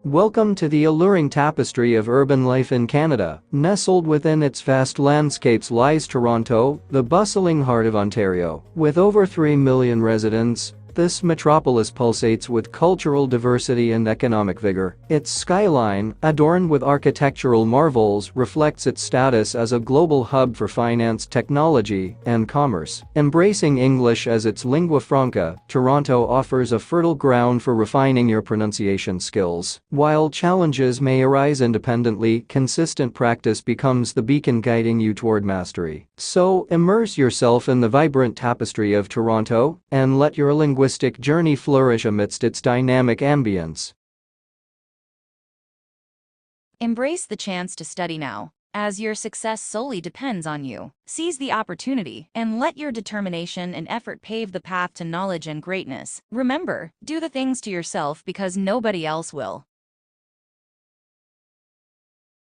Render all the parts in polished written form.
Welcome to the alluring tapestry of urban life in Canada. Nestled within its vast landscapes lies Toronto, the bustling heart of Ontario. With over 3 million residents, this metropolis pulsates with cultural diversity and economic vigor. Its skyline, adorned with architectural marvels, reflects its status as a global hub for finance, technology, and commerce. Embracing English as its lingua franca, Toronto offers a fertile ground for refining your pronunciation skills. While challenges may arise independently, consistent practice becomes the beacon guiding you toward mastery. So, immerse yourself in the vibrant tapestry of Toronto and let your linguistic journey flourish amidst its dynamic ambience. Embrace the chance to study now, as your success solely depends on you. Seize the opportunity and let your determination and effort pave the path to knowledge and greatness. Remember, do the things to yourself because nobody else will.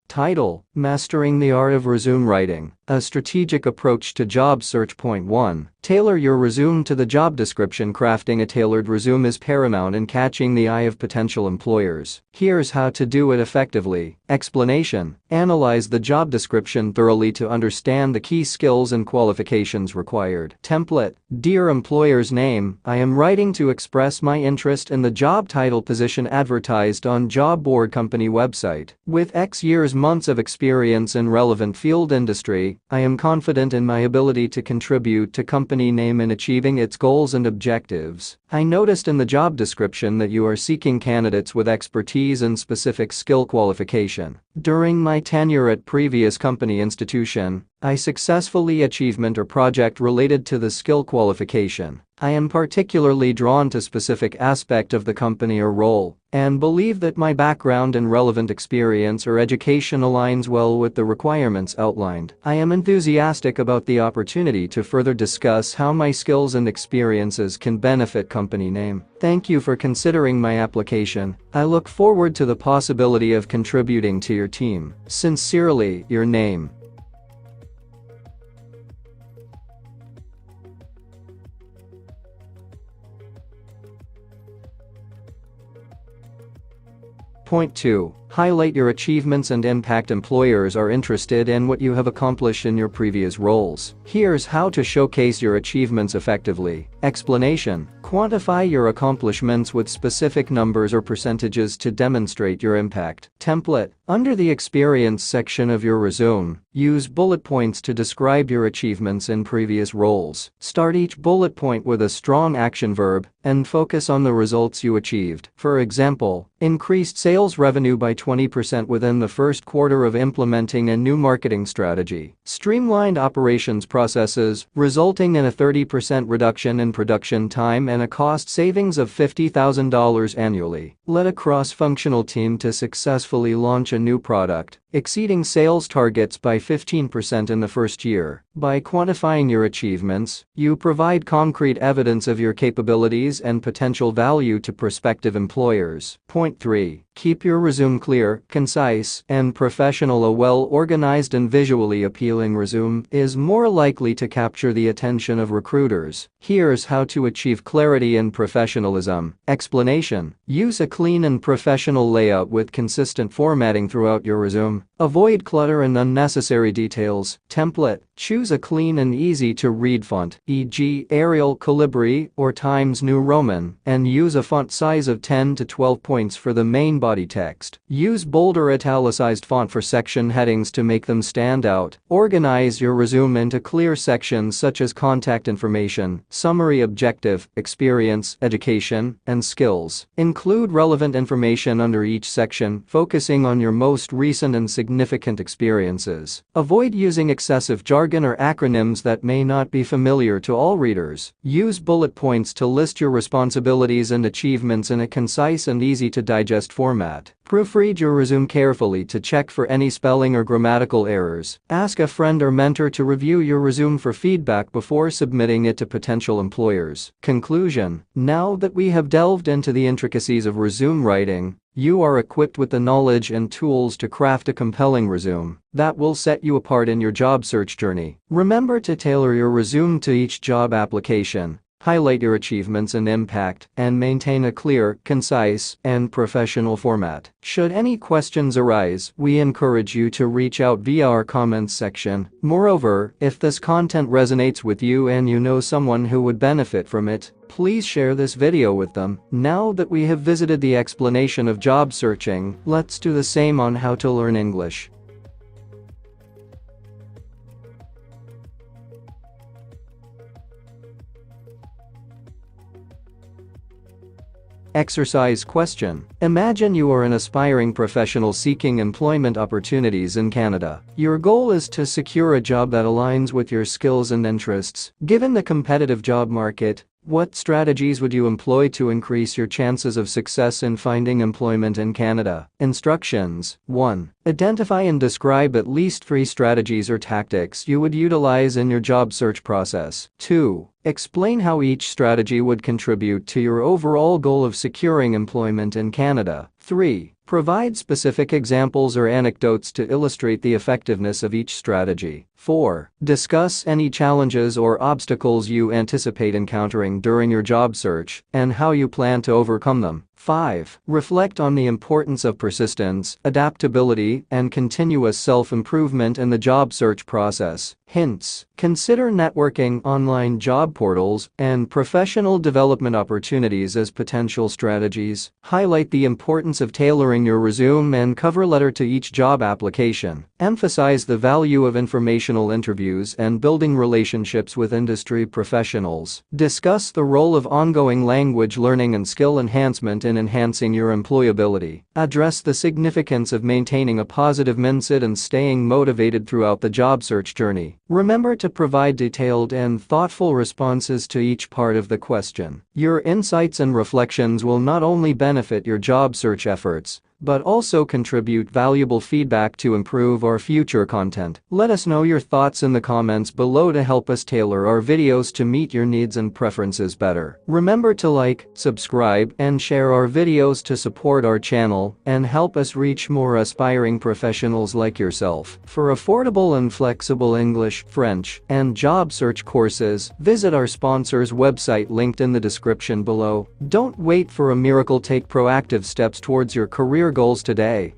Title: Mastering the Art of Resume Writing, a Strategic Approach to Job Search. Point 1. Tailor your resume to the job description. Crafting a tailored resume is paramount in catching the eye of potential employers. Here's how to do it effectively. Explanation: analyze the job description thoroughly to understand the key skills and qualifications required. Template: dear employer's name, I am writing to express my interest in the job title position advertised on job board company website. With X years months of experience in relevant field industry, I am confident in my ability to contribute to company name in achieving its goals and objectives. I noticed in the job description that you are seeking candidates with expertise in specific skill qualification. During my tenure at previous company institution, I successfully achievement or project related to the skill qualification. I am particularly drawn to specific aspect of the company or role, and believe that my background and relevant experience or education aligns well with the requirements outlined. I am enthusiastic about the opportunity to further discuss how my skills and experiences can benefit company name. Thank you for considering my application. I look forward to the possibility of contributing to your team. Sincerely, your name. Point 2. Highlight your achievements and impact. Employers are interested in what you have accomplished in your previous roles. Here's how to showcase your achievements effectively. Explanation: quantify your accomplishments with specific numbers or percentages to demonstrate your impact. Template: under the experience section of your resume, use bullet points to describe your achievements in previous roles. Start each bullet point with a strong action verb and focus on the results you achieved. For example, increased sales revenue by 20% within the first quarter of implementing a new marketing strategy. Streamlined operations processes, resulting in a 30% reduction in production time and a cost savings of $50,000 annually. Led a cross-functional team to successfully launch a new product, exceeding sales targets by 15% in the first year. By quantifying your achievements, you provide concrete evidence of your capabilities and potential value to prospective employers. Point 3. Keep your resume clear, concise, and professional. A well-organized and visually appealing resume is more likely to capture the attention of recruiters. Here's how to achieve clarity and professionalism. Explanation: use a clean and professional layout with consistent formatting throughout your resume. Avoid clutter and unnecessary details. Template: choose a clean and easy-to-read font, e.g. Arial, Calibri, or Times New Roman, and use a font size of 10 to 12 points for the main body text. Use bold or italicized font for section headings to make them stand out. Organize your resume into clear sections such as contact information, summary, objective, experience, education, and skills. Include relevant information under each section, focusing on your most recent and significant experiences. Avoid using excessive jargon or acronyms that may not be familiar to all readers. Use bullet points to list your responsibilities and achievements in a concise and easy-to-digest format. Proofread your resume carefully to check for any spelling or grammatical errors. Ask a friend or mentor to review your resume for feedback before submitting it to potential employers. Conclusion: now that we have delved into the intricacies of resume writing, you are equipped with the knowledge and tools to craft a compelling resume that will set you apart in your job search journey. Remember to tailor your resume to each job application. highlight your achievements and impact, and maintain a clear, concise, and professional format. Should any questions arise, we encourage you to reach out via our comments section. Moreover, if this content resonates with you and you know someone who would benefit from it, please share this video with them. Now that we have visited the explanation of job searching, let's do the same on how to learn English. Exercise question. Imagine you are an aspiring professional seeking employment opportunities in Canada. Your goal is to secure a job that aligns with your skills and interests. Given the competitive job market, what strategies would you employ to increase your chances of success in finding employment in Canada? Instructions. 1. Identify and describe at least 3 strategies or tactics you would utilize in your job search process. 2. Explain how each strategy would contribute to your overall goal of securing employment in Canada. 3. Provide specific examples or anecdotes to illustrate the effectiveness of each strategy. 4. Discuss any challenges or obstacles you anticipate encountering during your job search and how you plan to overcome them. 5. Reflect on the importance of persistence, adaptability, and continuous self-improvement in the job search process. Hints. Consider networking, online job portals, and professional development opportunities as potential strategies. Highlight the importance of tailoring your resume and cover letter to each job application. Emphasize the value of informational interviews and building relationships with industry professionals. Discuss the role of ongoing language learning and skill enhancement in enhancing your employability. Address the significance of maintaining a positive mindset and staying motivated throughout the job search journey. Remember to provide detailed and thoughtful responses to each part of the question. Your insights and reflections will not only benefit your job search efforts, but also contribute valuable feedback to improve our future content. Let us know your thoughts in the comments below to help us tailor our videos to meet your needs and preferences better. Remember to like, subscribe, and share our videos to support our channel and help us reach more aspiring professionals like yourself. For affordable and flexible English, French, and job search courses, visit our sponsor's website linked in the description below. Don't wait for a miracle, take proactive steps towards your career goals today.